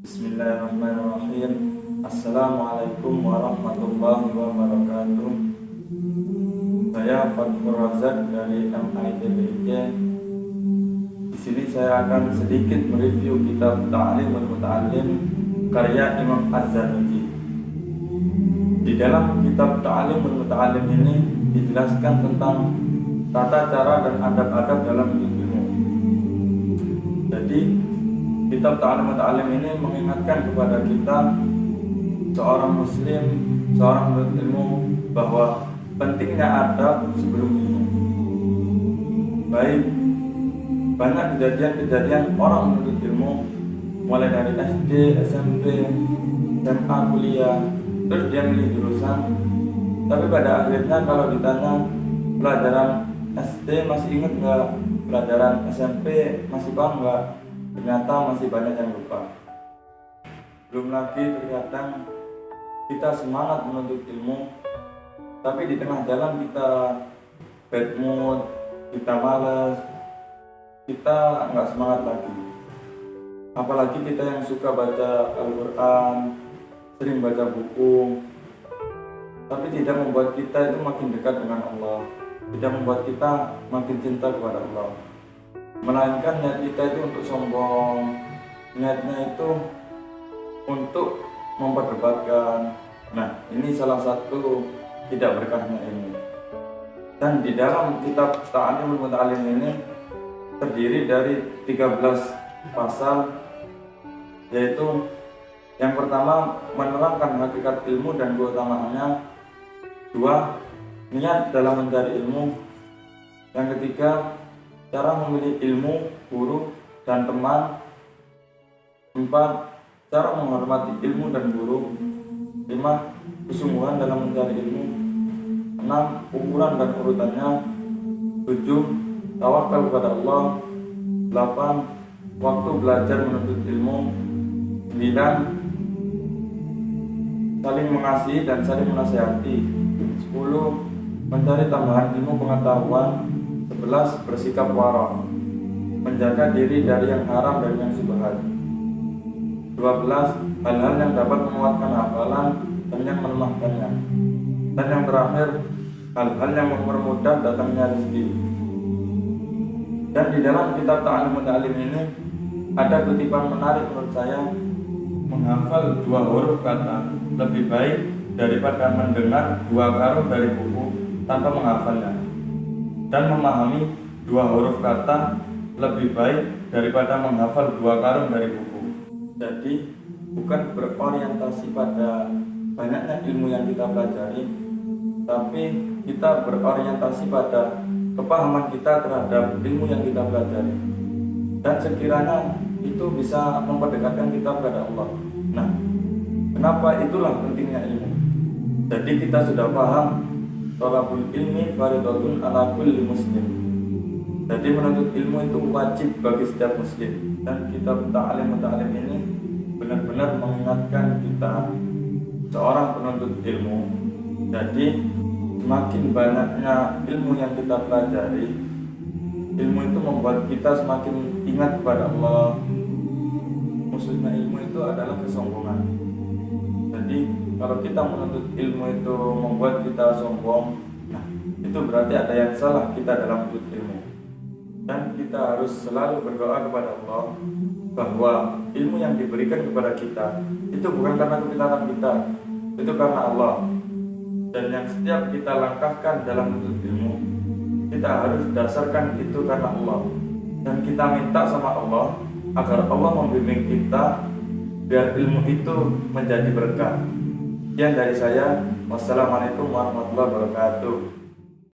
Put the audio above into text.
Bismillahirrahmanirrahim. Assalamualaikum warahmatullahi wabarakatuh. Saya Fathur Razak dari MITBIJ. Di sini saya akan sedikit mereview kitab Ta'limul Muta'allim karya Imam Az-Zarnuji. Di dalam kitab Ta'limul Muta'allim ini dijelaskan tentang tata cara dan adab-adab dalam ilmu. Jadi kitab Ta'limul Muta'allim ini mengingatkan kepada kita, seorang muslim, seorang penuntut ilmu, bahwa pentingnya adab sebelum ilmu. Baik, banyak kejadian-kejadian orang menuntut ilmu, mulai dari SD, SMP, SMA, kuliah, terus dia milih jurusan. Tapi pada akhirnya kalau ditanya pelajaran SD masih ingat nggak, pelajaran SMP masih paham nggak, ternyata masih banyak yang lupa. Belum lagi terkadang kita semangat menuntut ilmu, tapi di tengah jalan kita bad mood, kita malas, kita nggak semangat lagi. Apalagi kita yang suka baca Al-Quran, sering baca buku, tapi tidak membuat kita itu makin dekat dengan Allah, tidak membuat kita makin cinta kepada Allah. Melainkan niat kita itu untuk sombong, niatnya itu untuk memperdebatkan. Nah, ini salah satu tidak berkahnya ilmu. Dan di dalam kitab Ta'limul Muta'allim ini terdiri dari 13 pasal, yaitu yang pertama menerangkan hakikat ilmu dan keutamaannya, 2 niat dalam mencari ilmu, yang ketiga cara memilih ilmu, guru, dan teman, 4 cara menghormati ilmu dan guru, 5 kesungguhan dalam mencari ilmu, 6 ukuran dan urutannya, 7 tawakal kepada Allah, 8 waktu belajar menuntut ilmu, 9 saling mengasihi dan saling menasihati, 10 mencari tambahan ilmu pengetahuan, 11 bersikap wara, menjaga diri dari yang haram dan yang syubhat, 12 hal-hal yang dapat menguatkan hafalan dan yang melemahkannya, dan yang terakhir hal-hal yang mempermudah datangnya rezeki. Dan di dalam kitab Ta'limul Muta'allim ini ada kutipan menarik menurut saya. Menghafal 2 huruf kata lebih baik daripada mendengar 2 karung dari buku tanpa menghafalnya, dan memahami 2 huruf kata lebih baik daripada menghafal 2 karung dari buku. Jadi bukan berorientasi pada banyaknya ilmu yang kita pelajari, tapi kita berorientasi pada kepahaman kita terhadap ilmu yang kita pelajari, dan sekiranya itu bisa mempertekatkan kita kepada Allah. Nah, kenapa itulah pentingnya ilmu? Jadi kita sudah paham thalabul ilmi fardhatun ala kulli muslim. Jadi menuntut ilmu itu wajib bagi setiap muslim. Dan kitab Ta'limul Muta'allim ini benar-benar mengingatkan kita, seorang penuntut ilmu. Jadi semakin banyaknya ilmu yang kita pelajari, ilmu itu membuat kita semakin ingat kepada Allah. Musuhnya ilmu itu adalah kesombongan. Jadi kalau kita menuntut ilmu itu membuat kita sombong, nah itu berarti ada yang salah kita dalam menuntut ilmu. Dan kita harus selalu berdoa kepada Allah bahwa ilmu yang diberikan kepada kita itu bukan karena kepintaran kita, itu karena Allah. Dan yang setiap kita langkahkan dalam menuntut ilmu, kita harus dasarkan itu karena Allah. Dan kita minta sama Allah agar Allah membimbing kita biar ilmu itu menjadi berkah. Sekian dari saya. Wassalamualaikum warahmatullahi wabarakatuh.